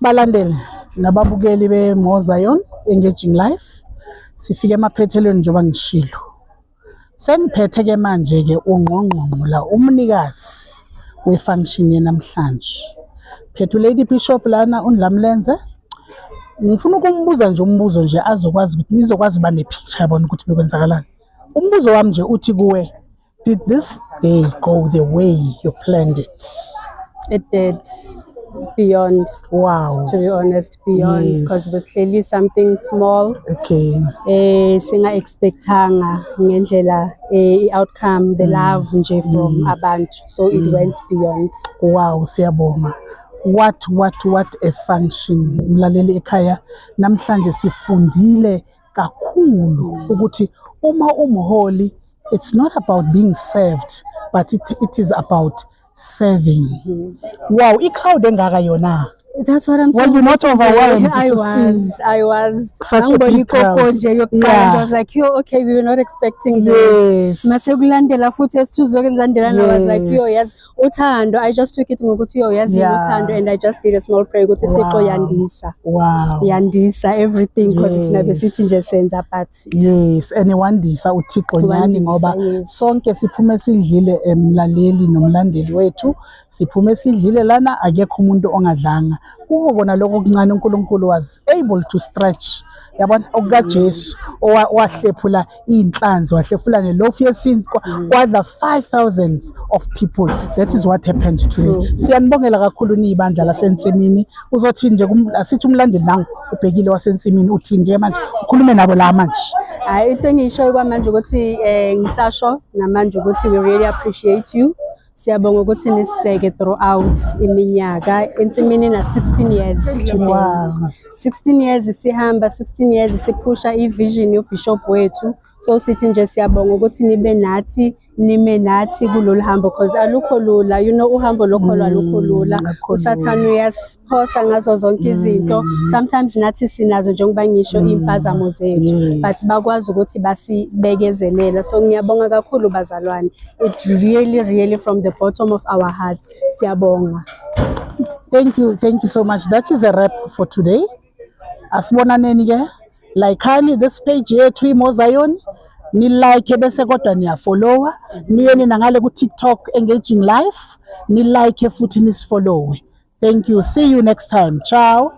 Balandeli nababukeli beMo Zion Engaging Life, sifike emaphethelweni njengoba ngishilo. Sengiphethe ke manje ke ungqongqonqo la umnikazi wefunction yenamhlanje. Phethu Lady Bishop lana uNdlamlenze. Ngifuna ukumbuza nje umbuzo nje azokwazi ukuthi nizokwazi uba nepicture yabona ukuthi bekwenzakalani. Umbuzo wami nje uthi kuwe, did this day go the way you planned it? It did. Beyond. Wow. To be honest, beyond, because Yes. clearly something small. Okay. Singa expectanga ngendlela outcome, the love nje from abantu. So it went beyond. Wow, siyabonga. What a function. Mlaleli ekhaya namhlanje sifundile kakhulu ukuthi uma umholi, it's not about being served, but it is about serving. Wow, i-crowd engaka yona. That's what I'm saying. Were you not overwhelmed to see I was. such a big crowd? I was like, yo, okay, we were not expecting this. Yes. Masekulandela futhi esithuzokulandela and I was like, yo, yes, uthando. I just took it ngokuthi yo, yes, uthando, and I just did a small prayer ukuthi Thixo yandisa. Wow. Yandisa everything because it's never sithi nje senza but yes, and wandisa uThixo nyani ngoba yes. sonke siphume sidlile emlaleli nomlandeli wethu, siphume sidlile lana akekho umuntu ongadlanga. Kuko kona lokho okuncane uNkulunkulu was able to stretch yabona okukaJesu owahlephula inhlanzi wahlephula nelofu yesinkwa kwadla 5,000 of people. That is what happened today. Siyanibongela kakhulu nibandla lasensimini. Uzothi nje asithi umlandeli nangu ubhekile wasensimini uthi nje manje ukhulume nabo la manje. Hayi into engisho kwamanje ukuthi ngisasho namanje ukuthi we really appreciate you. Siyabonga ukuthi niseke throughout iminyaka ensimini na 16 years. Wow. 16 years sihamba, 16 years siphusha ivision yoBishop wethu. So sithi nje siyabonga ukuthi nibe nathi nime nathi kulolu hambo because alukho lula, you know, uhambo lokho alukho lula. Usathana uyasiphosa ngazo zonke izinto. Sometimes nathi sinazo njengoba ngisho impazamo zethu, but bakwazi ukuthi basibekezelela. So ngiyabonga kakhulu bazalwane. It really from the bottom of our hearts siyabonga. Thank you so much. That is a wrap for today. Asibonaneni ke. Like this page yethu iMo Zion, ni like bese kodwa niya follower, niyeni nangale ku TikTok Engaging Life, ni like futhi nisfollowe. Thank you. See you next time. Ciao.